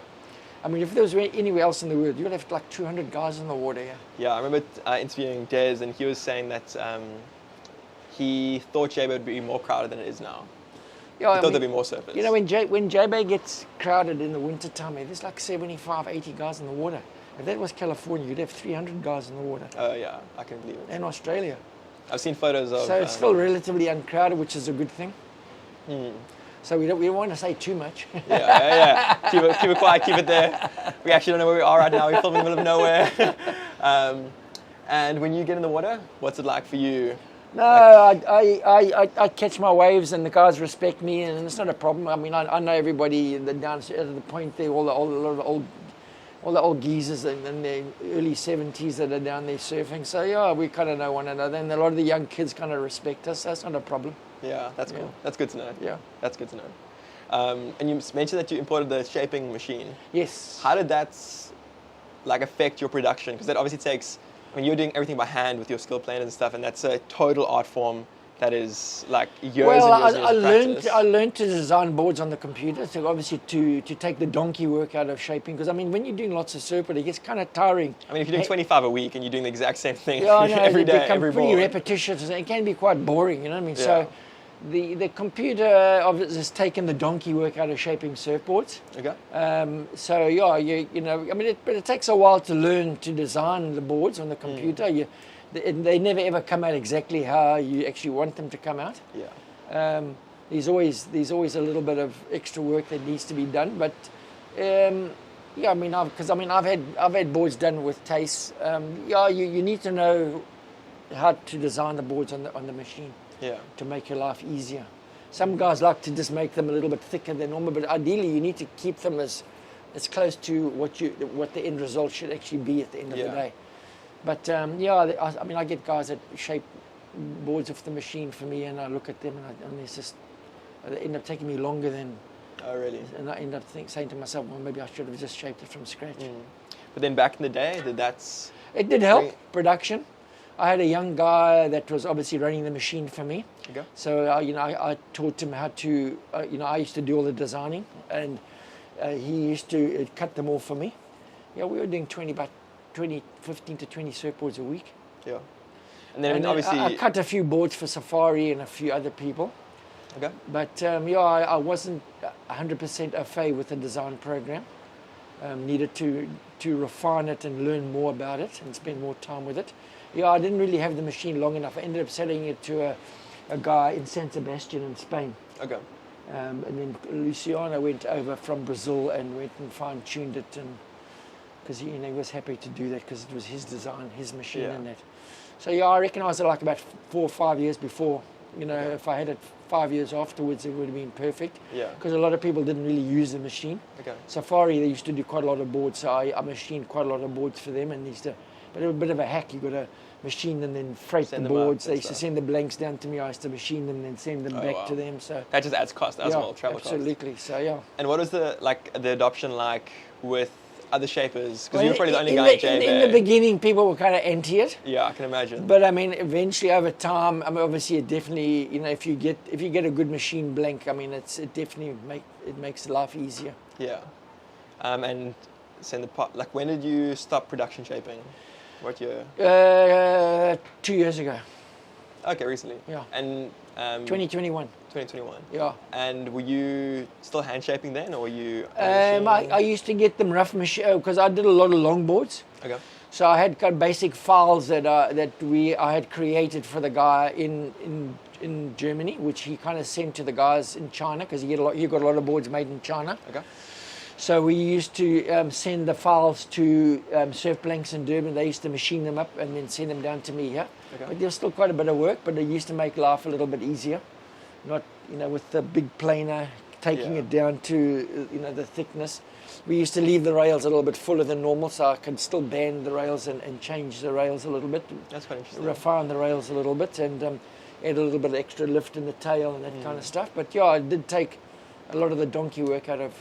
If there was anywhere else in the world, you'd have like 200 guys in the water here. Yeah, I remember interviewing Des, and he was saying that he thought J-Bay would be more crowded than it is now. Yeah, I thought there'd be more surfers. When J-Bay gets crowded in the winter time, there's like 75, 80 guys in the water. If that was California, you'd have 300 guys in the water. Oh yeah, I can believe it. And Australia. I've seen photos of... So it's still relatively uncrowded, which is a good thing. So we don't want to say too much. Yeah. Keep it quiet, keep it there. We actually don't know where we are right now. We're filming in the middle of nowhere. And when you get in the water, what's it like for you? No, I catch my waves and the guys respect me, and it's not a problem. I know everybody down at the point there, a lot of old all the old geezers in the early 70s that are down there surfing. So yeah, we kind of know one another, and a lot of the young kids kind of respect us. That's not a problem. Yeah, that's cool. That's good to know. Yeah, that's good to know. And you mentioned that you imported the shaping machine. Yes. How did that like affect your production? Because that obviously takes, I mean, you're doing everything by hand with your skill planers and stuff, and that's a total art form that is like years and years I learned to design boards on the computer, so obviously to take the donkey work out of shaping, because I mean when you're doing lots of surfboard it gets kind of tiring. I mean if you're doing 25 a week and you're doing the exact same thing every day, every pretty repetitious, it can be quite boring, you know what I mean? Yeah. So the computer has taken the donkey work out of shaping surfboards. Okay. So yeah, you know, I mean, but it takes a while to learn to design the boards on the computer. They never ever come out exactly how you actually want them to come out. Yeah. There's always a little bit of extra work that needs to be done, but yeah, I mean, I've had boards done with TACE. You need to know how to design the boards on the machine. Yeah. To make your life easier. Some guys like to just make them a little bit thicker than normal, but ideally you need to keep them as close to what the end result should actually be at the end of the day. But I mean, I get guys that shape boards off the machine for me, and I look at them, and it's just, they end up taking me longer than. Oh really? And I end up saying to myself, well, maybe I should have just shaped it from scratch. But then back in the day, it did help production. I had a young guy that was obviously running the machine for me. Okay. So I taught him how to. I used to do all the designing, and he used to cut them all for me. Yeah, we were doing 15 to 20 surfboards a week. Yeah. And then obviously I cut a few boards for Safari and a few other people. Okay. But I wasn't 100% au fait with the design program. Needed to refine it and learn more about it and spend more time with it. Yeah, I didn't really have the machine long enough. I ended up selling it to a guy in San Sebastian in Spain. Okay. And then Luciano went over from Brazil and went and fine-tuned it, and because he was happy to do that because it was his design, his machine, and that. So yeah, I recognised it like about 4 or 5 years before. You know, if I had it 5 years afterwards, it would have been perfect. Yeah. Because a lot of people didn't really use the machine. Okay. Safari, they used to do quite a lot of boards, so I machined quite a lot of boards for them, and but it was a bit of a hack. You got to machine them, then freight the boards. They used to send the blanks down to me. I used to machine them, then send them back to them. So that just adds cost as well, travel absolutely. cost. So yeah. And what was the adoption like with other shapers? Because you were probably the only guy in JBay. In the beginning, people were kind of anti it. Yeah, I can imagine. But I mean, eventually over time, I mean, obviously, it definitely, you know, if you get a good machine blank, I mean, it definitely makes life easier. Yeah. And send the part. Like, when did you stop production shaping? What year? 2 years ago. Okay, recently. Yeah. And 2021. 2021. Yeah. And were you still hand shaping then, or were you? I used to get them rough machine because I did a lot of longboards. Okay. So I had kind of basic files that I had created for the guy in Germany, which he kind of sent to the guys in China because he got a lot of boards made in China. Okay. So we used to send the files to Surf Blanks in Durban. They used to machine them up and then send them down to me here. Okay. But there's still quite a bit of work, but it used to make life a little bit easier. Not, you know, with the big planer, taking it down to, you know, the thickness. We used to leave the rails a little bit fuller than normal, so I could still band the rails and change the rails a little bit. That's quite interesting. Refine the rails a little bit and add a little bit of extra lift in the tail and that kind of stuff. But yeah, it did take a lot of the donkey work out of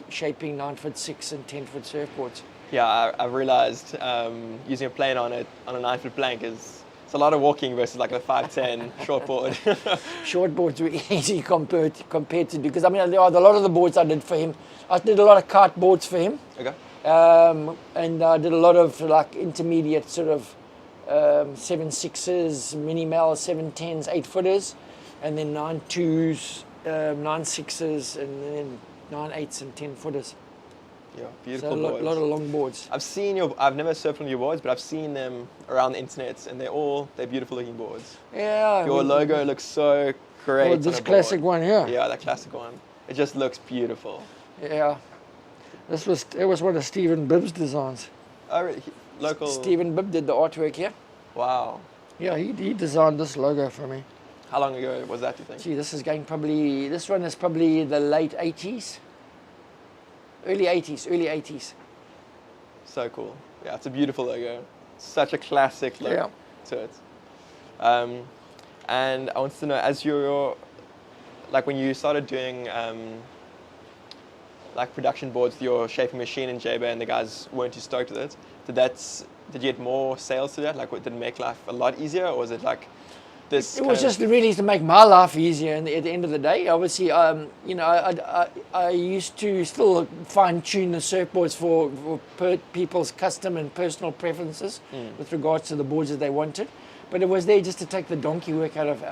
shaping 9'6" and 10-foot surfboards. Yeah, I've realised using a plane on a 9-foot blank it's a lot of walking versus like a 5'10" shortboard. Shortboards were easy compared to do, because I mean a lot of the boards I did for him. I did a lot of kart boards for him. Okay. And I did a lot of like intermediate sort of 7.6s, mini Mel 7.10s, 8-footers, and then 9.2s. 9.6s and then 9.8s and 10-footers. Yeah, beautiful so boards. A lot of long boards. I've never surfed on your boards, but I've seen them around the internet, and they're beautiful looking boards. Yeah. Your logo looks so great. Well, this classic one here. Yeah, that classic one. It just looks beautiful. Yeah. It was one of Stephen Bibb's designs. Oh, really? Local. Stephen Bibb did the artwork here. Wow. Yeah, he designed this logo for me. How long ago was that, do you think? Gee, this one is probably the late 80s. Early 80s. So cool. Yeah, it's a beautiful logo. Such a classic look Yeah. to it. And I wanted to know, as you're, like when you started doing like production boards with your shaping machine in J-Bay and the guys weren't too stoked with it, did you get more sales to that? Like, did it make life a lot easier, or was it like this? It was just really to make my life easier. And at the end of the day, obviously, you know, I used to still fine tune the surfboards for people's custom and personal preferences with regards to the boards that they wanted. But it was there just to take the donkey work out of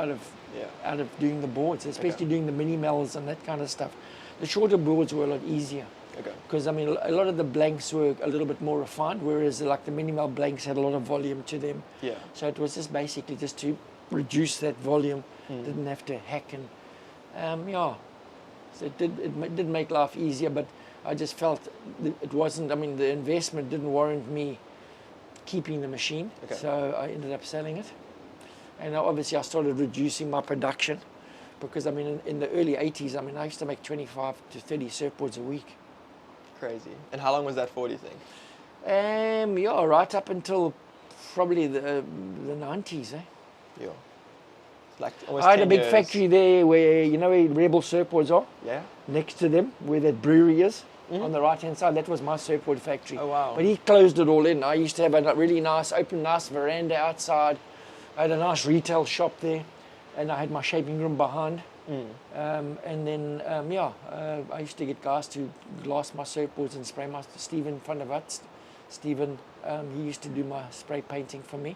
doing the boards, especially doing the mini mells and that kind of stuff. The shorter boards were a lot easier. Okay. Because I mean, a lot of the blanks were a little bit more refined, whereas like the mini mel blanks had a lot of volume to them. Yeah. So it was just basically just to reduce that volume. Didn't have to hack and yeah. So it did make life easier, but I just felt it wasn't. I mean, the investment didn't warrant me keeping the machine, so I ended up selling it. And obviously, I started reducing my production because I mean, in the early 80s, I mean, I used to make 25 to 30 surfboards a week. Crazy. And how long was that for, do you think? Yeah, right up until probably the 90s, eh? Yeah. Like almost I had 10 a big years. factory there where, you know where Rebel surfboards are? Yeah. Next to them, where that brewery is, on the right-hand side, that was my surfboard factory. Oh, wow. But he closed it all in. I used to have a really nice, nice veranda outside. I had a nice retail shop there, and I had my shaping room behind. And then, I used to get guys to glass my surfboards and spray my... Stephen van der Walt, he used to do my spray painting for me.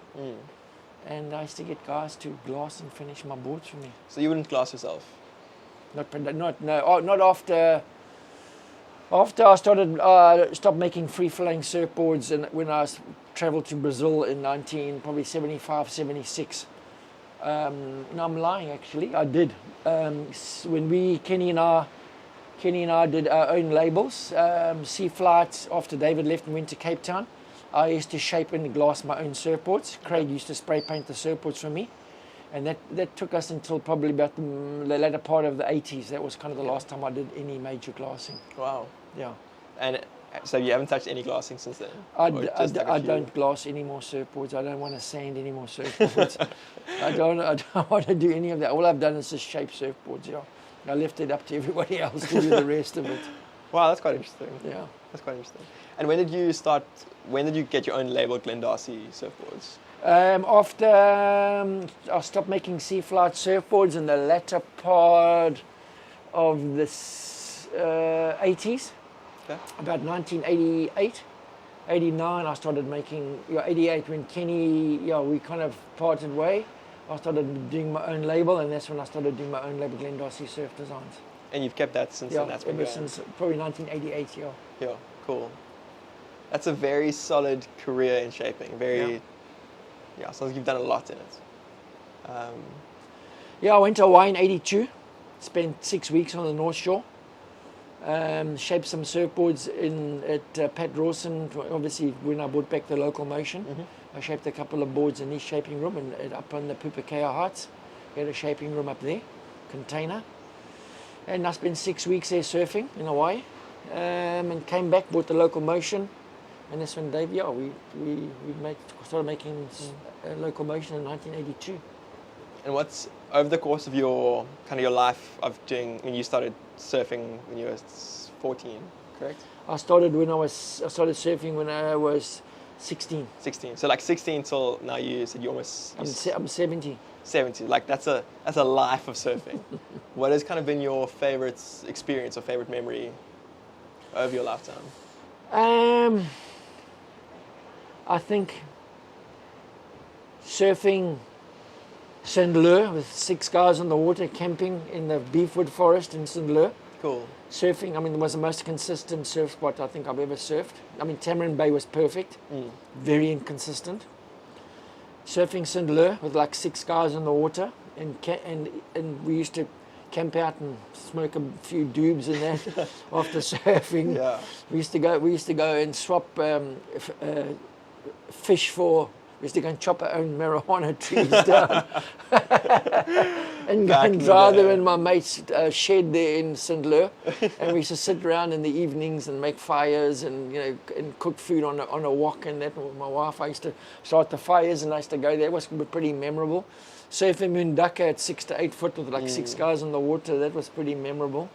And I used to get guys to glass and finish my boards for me. So you wouldn't glass yourself? Not after... After I stopped making free-flowing surfboards, and when I travelled to Brazil in 75, 76. No, I'm lying actually. I did. When Kenny and I did our own labels, Sea Flight, after David left and went to Cape Town, I used to shape and glass my own surfboards. Craig used to spray paint the surfboards for me. And that took us until probably about the latter part of the 80s. That was kind of the last time I did any major glassing. Wow. Yeah. And so you haven't touched any glassing since then? I don't glass any more surfboards. I don't want to sand any more surfboards. I don't want to do any of that. All I've done is just shape surfboards, yeah. I left it up to everybody else to do the rest of it. Wow, that's quite interesting. Yeah. That's quite interesting. And when did you get your own label, Glen Darcy surfboards? After I stopped making Sea Flight surfboards in the latter part of the 80s, about 1988, 89, I started making, 88 when Kenny, we kind of parted way. I started doing my own label, and that's when I started doing my own label, Glen Darcy Surf Designs. And you've kept that since then? That's been ever going. since probably 1988, yeah. Yeah, cool. That's a very solid career in shaping. Sounds like you've done a lot in it. I went to Hawaii in 82, spent 6 weeks on the North Shore, shaped some surfboards at Pat Rawson, obviously when I brought back the local motion. I shaped a couple of boards in his shaping room and up on the Pupukea Heights. He had a shaping room up there, container. And I spent 6 weeks there surfing in Hawaii, and came back, bought the local motion. And that's when Dave, we started making local motion in 1982. And what's over the course of your life of doing, when you started surfing when you were 14, correct? I started surfing when I was 16. 16. So like 16 till now, you said you almost. I'm 70. 70. Like that's a life of surfing. What has kind of been your favorite experience or favorite memory over your lifetime? I think surfing Saint-Leu with 6 guys on the water, camping in the beefwood forest in Saint-Leu. Cool. Surfing, it was the most consistent surf spot I think I've ever surfed. Tamarin Bay was perfect, very inconsistent. Surfing Saint-Leu with like 6 guys on the water, and we used to camp out and smoke a few doobs in that after surfing. Yeah. We used to go and swap fish for. We used to go and chop our own marijuana trees down. and go Back and in the dry them day. in my mate's shed there in St. Leu. And we used to sit around in the evenings and make fires and, and cook food on a wok and that. With my wife, I used to start the fires and I used to go there. It was pretty memorable. Surfing Mundaka at 6 to 8 foot with like 6 guys in the water, that was pretty memorable.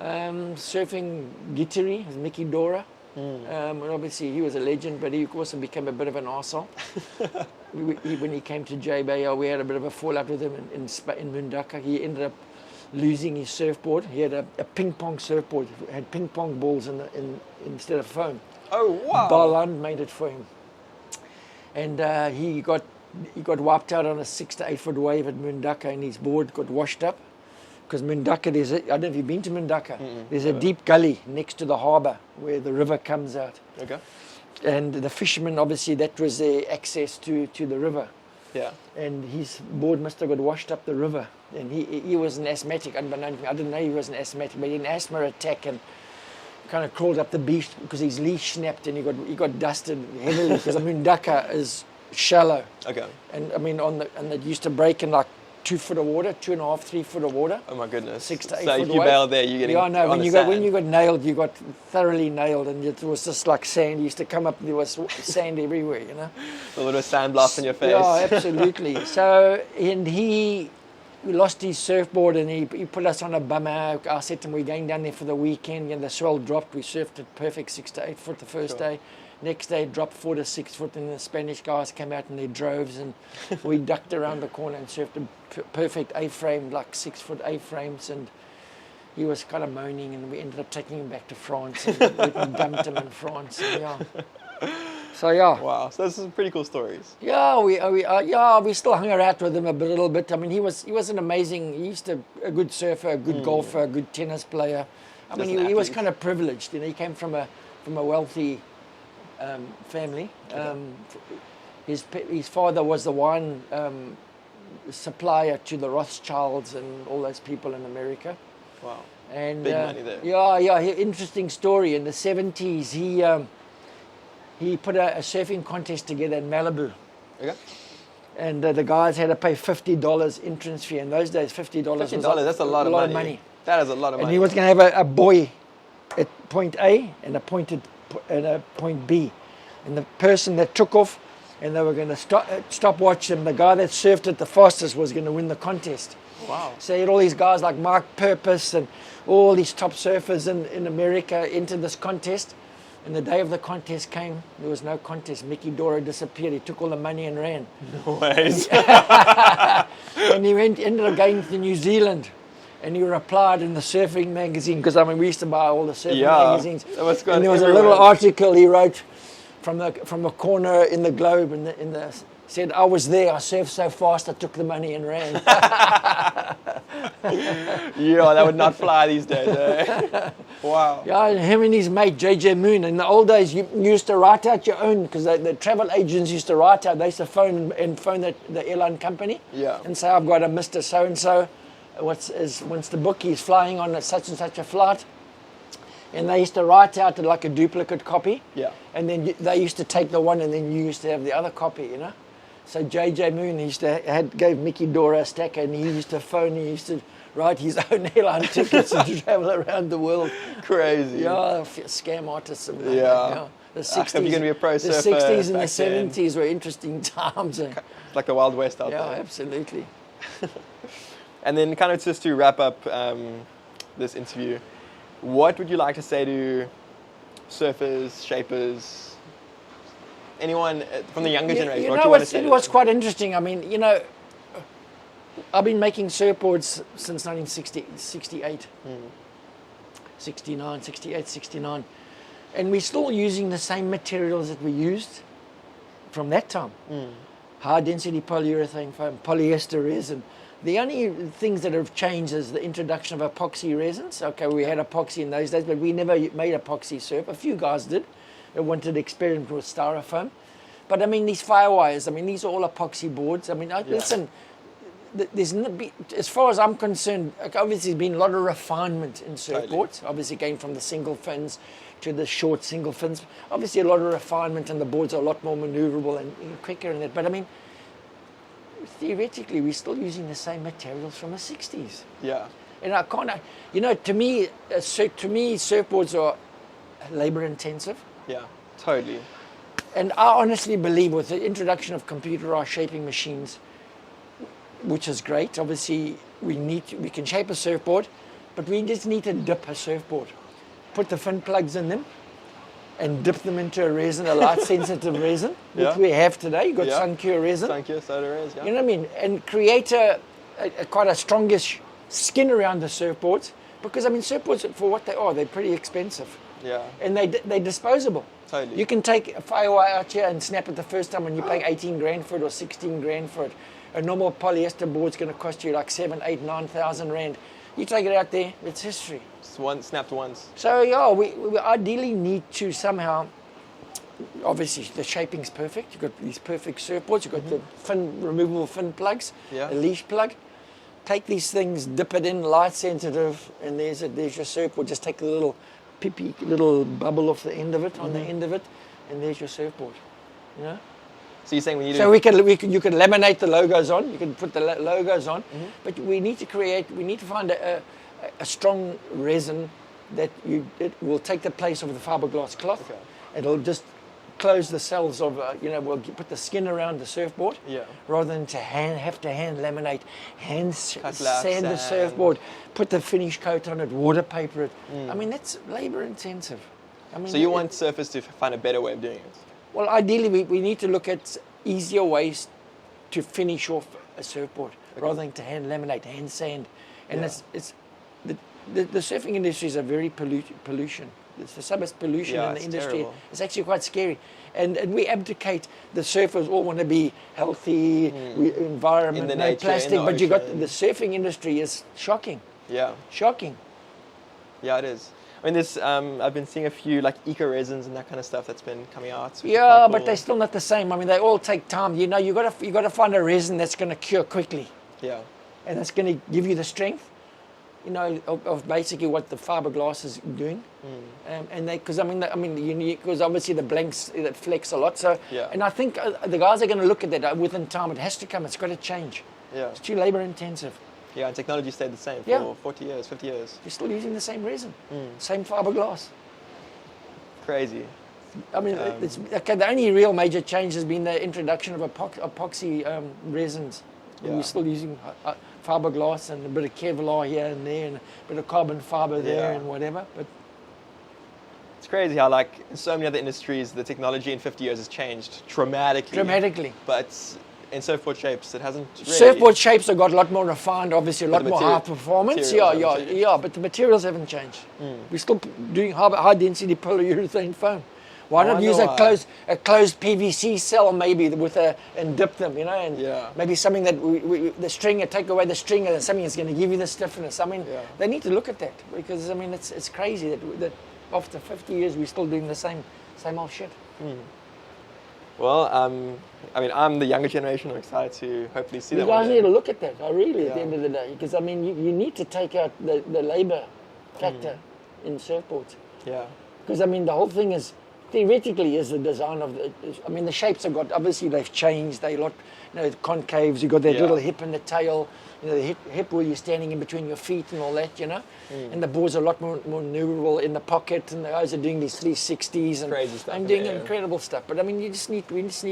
Surfing Gittery with Mickey Dora. And obviously he was a legend, but he also became a bit of an arsehole. When he came to JBA, we had a bit of a fallout with him in Mundaka. He ended up losing his surfboard. He had a ping pong surfboard. It had ping pong balls instead of foam. Oh, wow. Barland made it for him. And he got wiped out on a 6 to 8 foot wave at Mundaka, and his board got washed up. Because Mundaka, I don't know if you've been to Mundaka. There's a deep gully next to the harbour where the river comes out. Okay. And the fishermen, obviously, that was their access to the river. Yeah. And his board must have got washed up the river. And he was an asthmatic, unbeknownst to me. I didn't know he was an asthmatic, but he had an asthma attack and kind of crawled up the beach because his leash snapped and he got dusted heavily because Mundaka is shallow. Okay. And I mean, and it used to break in like 2 foot of water, 2.5, 3 foot of water. Oh my goodness. 6 to 8 so foot if you wave. bailed there, you're getting Yeah, I know. on When the you got sand. nailed, you got thoroughly nailed, and it was just like sand. You used to come up, there was sand everywhere, A little sand blast in your face. Yeah, absolutely. So, and we lost his surfboard, and he put us on a bummer. I said to him, we're going down there for the weekend, and the swell dropped. We surfed it perfect 6 to 8 foot the first day. Next day, it dropped 4 to 6 foot, and the Spanish guys came out in their droves, and we ducked around the corner and surfed a perfect A-frame, like 6 foot A-frames, and he was kind of moaning, and we ended up taking him back to France, and we dumped him in France. And So yeah. Wow. So those are some pretty cool stories. Yeah, we still hung out with him a little bit. I mean, he was an amazing. He used to a good surfer, a good golfer, a good tennis player. I Just mean, an he was athlete. kind of privileged. He came from a wealthy family. His father was the wine supplier to the Rothschilds and all those people in America. Wow. And Big money there. Yeah. Interesting story. In the 70s, he put a surfing contest together in Malibu. Okay. And the guys had to pay $50 entrance fee. In those days, $50 was $50, that's a lot of money. That is a lot of And money. he was going to have a buoy at point A and a point B. And the person that took off, and they were going to stop watch him, the guy that surfed it the fastest was going to win the contest. Wow. So you had all these guys like Mark Purpose and all these top surfers in America entered this contest. And the day of the contest came, there was no contest. Mickey Dora disappeared. He took all the money and ran. No ways. And he ended up going to New Zealand. And he replied in the surfing magazine, because I mean, we used to buy all the surfing magazines. It was And there was a everywhere. little article he wrote from a corner in the Globe, and said, I was there, I surfed so fast, I took the money and ran. Yeah, that would not fly these days. Eh? Wow. Yeah, and him and his mate, JJ Moon. In the old days, you used to write out your own, because the travel agents used to write out, they used to phone the airline company. Yeah. And say, I've got a Mr. So-and-so, wants the book, he's flying on such and such a flight. And they used to write out like a duplicate copy. Yeah. And then they used to take the one, and then you used to have the other copy, So JJ Moon gave Mickey Dora a stack, and he used to write his own airline tickets and travel around the world. Crazy. Yeah, scam artists. And Yeah. The If 60s, you're going to be a pro the surfer 60s and the back then. 70s were interesting times. It's like the Wild West out Yeah, there. absolutely. And then kind of just to wrap up this interview, what would you like to say to surfers, shapers, anyone from the younger generation? What do you want to say to what's them? quite interesting, I mean, I've been making surfboards since 1968, 69, 68, 69. And we're still using the same materials that we used from that time. High density polyurethane foam, polyester resin. The only things that have changed is the introduction of epoxy resins. Okay, we had epoxy in those days, but we never made epoxy surf. A few guys did. They wanted to experiment with styrofoam. But I mean, these firewires, these are all epoxy boards. Listen, as far as I'm concerned, obviously there's been a lot of refinement in surfboards. Obviously going from the single fins to the short single fins. Obviously a lot of refinement, and the boards are a lot more maneuverable and quicker in that. But theoretically, we're still using the same materials from the 60s. Yeah. And I can't, to me, surfboards are labor intensive. Yeah. Totally. And I honestly believe with the introduction of computerized shaping machines, which is great, obviously we can shape a surfboard, but we just need to dip a surfboard. Put the fin plugs in them and dip them into a resin, a light sensitive resin, which we have today. You've got Suncure resin. Suncure soda res, yeah. You know what I mean? And create a quite a strongish skin around the surfboards, because I mean surfboards, for what they are, they're pretty expensive. Yeah. And they're disposable. Totally. You can take a firewire out here and snap it the first time, and you pay 18 grand for it or 16 grand for it. A normal polyester board's going to cost you like 7, 8, 9,000 rand. You take it out there, it's history. It's snapped once. So yeah, we ideally need to somehow, obviously the shaping's perfect. You've got these perfect surfboards. You've got the removable fin plugs, a leash plug. Take these things, dip it in, light sensitive, and there's your surfboard. Just take a little bubble off the end of it, on the end of it, and there's your surfboard. You know? So you're saying you could laminate the logos on. You can put the logos on, but we need to find a strong resin that it will take the place of the fiberglass cloth. Okay. It'll just close the cells of we'll put the skin around the surfboard, rather than to have to hand laminate, sand the surfboard, put the finish coat on it, water paper it. I mean, that's labor intensive. I mean, so you want surfers to find a better way of doing it? Well, ideally, we need to look at easier ways to finish off a surfboard, rather than to hand laminate, hand sand. And the surfing industry is a very pollution. It's so much pollution in the industry. Terrible. It's actually quite scary. And we abdicate, the surfers all want to be healthy, environment, no nature, plastic, but you got the surfing industry is shocking. Yeah. Shocking. Yeah, it is. I mean, there's, I've been seeing a few like eco resins and that kind of stuff that's been coming out. Yeah, cool. But they're still not the same. I mean, they all take time. You know, you got to find a resin that's going to cure quickly. Yeah. And that's going to give you the strength, of basically what the fiberglass is doing. And because because obviously the blanks that flex a lot. So and I think the guys are going to look at that within time. It has to come. It's got to change. Yeah. It's too labor intensive. Yeah, and technology stayed the same for 40 years, 50 years. You're still using the same resin, same fiberglass. Crazy. I mean, the only real major change has been the introduction of epoxy resins. Yeah. We're still using fiberglass and a bit of Kevlar here and there, and a bit of carbon fiber there and whatever. But it's crazy how, like, in so many other industries, the technology in 50 years has changed dramatically. But in surfboard shapes, it hasn't really. Surfboard shapes have got a lot more refined, obviously a lot more high performance. Yeah, but the materials haven't changed. We're still doing high density polyurethane foam. Why not use a closed PVC cell maybe and dip them, and maybe something that the stringer, take away the stringer, and something that's going to give you the stiffness. I mean, they need to look at that, because I mean it's crazy that after 50 years we're still doing the same old shit. Well, I mean, I'm the younger generation. I'm excited to hopefully see that. You guys need to look at that, really, at the end of the day. Because, I mean, you need to take out the labor factor in surfboards. Yeah. Because, I mean, the whole thing is, theoretically, is the design of the shapes have got, obviously, they've changed. They're a lot, concaves. You've got that little hip in the tail, the hip where you're standing in between your feet and all that, And the boards are a lot more maneuverable in the pocket, and the guys are doing these 360s and crazy stuff. I'm doing incredible stuff. But I mean, we just need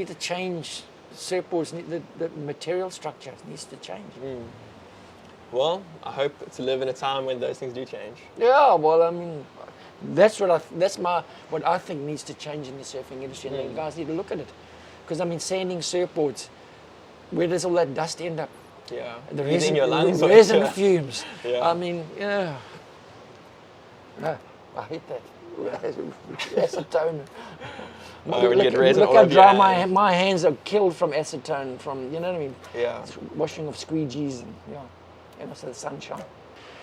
to change surfboards. The material structure needs to change. Well, I hope to live in a time when those things do change. Yeah. Well, I mean, that's what I think needs to change in the surfing industry, and the guys need to look at it. Because I mean, sanding surfboards, where does all that dust end up? Yeah, the resin, in your lungs, resin fumes. Yeah. I mean, no, I hate that. Acetone. Look how dry my hands are killed from acetone. From what I mean. Yeah. Washing of squeegees and also the sunshine.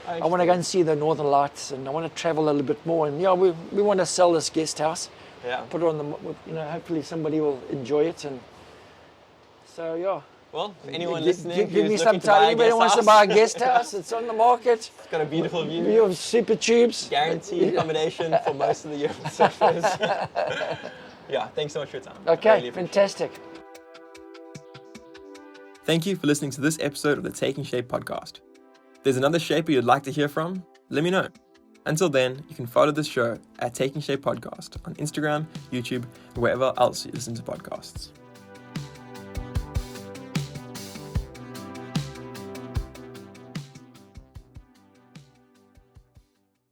I want to go and see the Northern Lights, and I want to travel a little bit more. And we want to sell this guest house. Yeah. Put it on hopefully somebody will enjoy it, and so Well, if anyone listening give me some time. Anybody wants to buy a guest house, it's on the market. It's got a beautiful view. View of super tubes. Guaranteed accommodation for most of the year for surfers. Yeah, thanks so much for your time. Okay, fantastic. Thank you for listening to this episode of the Taking Shape podcast. If there's another shaper you'd like to hear from, let me know. Until then, you can follow this show at Taking Shape Podcast on Instagram, YouTube, and wherever else you listen to podcasts.